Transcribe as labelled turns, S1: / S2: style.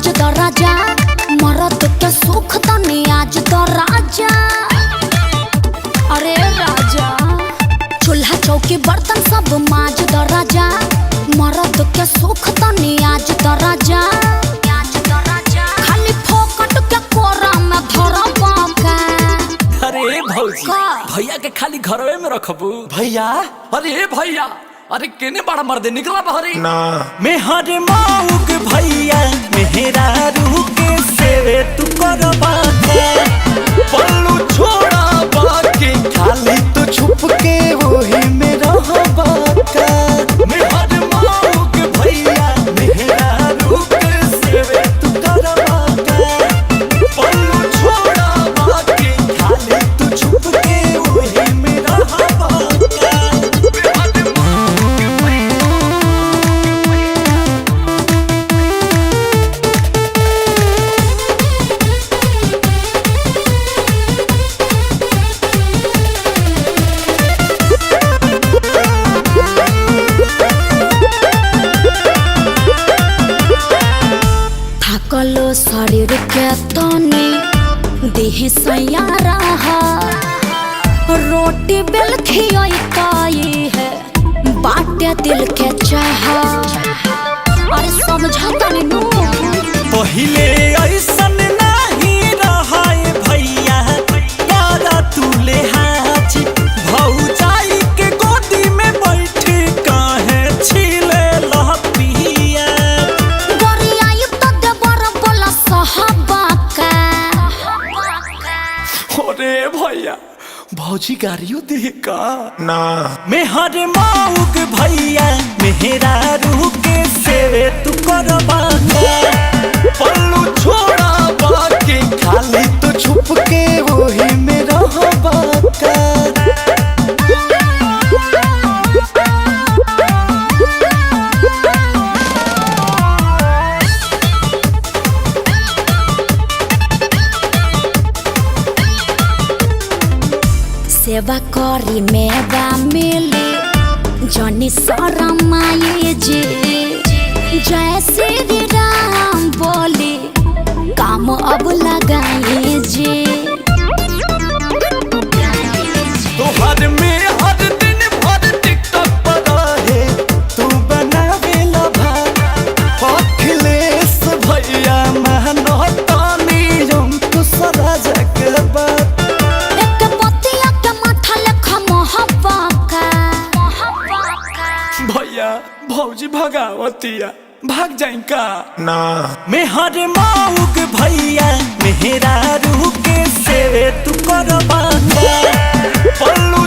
S1: समाज द राजा, मरद के सुख तनी आज द राजा। अरे राजा, चूल्हा चौकी बर्तन सब माज द राजा, मरद के सुख तनी आज द राजा। खाली फोकट के कोरा में धरब का।
S2: अरे भौजी, भैया के खाली घरवे में रखबू। भैया, अरे भैया, अरे केने बड़ा मर्दे निकला बहरी
S3: ना।
S2: मेहर माउक भैया मेहरा रूह के सेवे तू करबा के, पल्लू छोड़ा बाकी खाली तू छुप के वही में रहबा का। मेहर माउक भैया मेहरा रूह के सेवे तू करबा के, पल्लू छोड़ा बाकी खाली तू छुप के वही में रहबा का।
S1: थकलो शरीर के तनी देह सयारा है, रोटी बेल खियाई है बाटे दिल के चाह। अरे समझा तनी नु
S2: पहिले ऐसन नहीं रहाए भैया, यारा तू ले हाथ भौजाई के गोदी में बैठी काहे छिले लहपिया।
S1: गोरियाई तो देवर बोला सहबा का।
S2: अरे भैया, भौजी गाड़ियों दे का
S3: ना।
S2: मेहर माउक भैया मेहरा रूह के सेवे तू करबा के, पल्लू छोड़ा बाकी खाली तू छुप के वही में रहबा का।
S1: सेवा करी मेवा मिली जनी शरमाई जी, जय श्री राम बोली काम अब लगाई जी।
S2: तोहर में हर दिन भर टिकटॉक पर रहे तू बनावेला भाग, अखिलेश भैया मेहनतानी हम तू सदा जग बात। भैया भौजी भगावतिया, भाग जाई का
S3: ना।
S2: मेहर माउक भैया मेहरा रूह के सेवे तू करबा के, पल्लू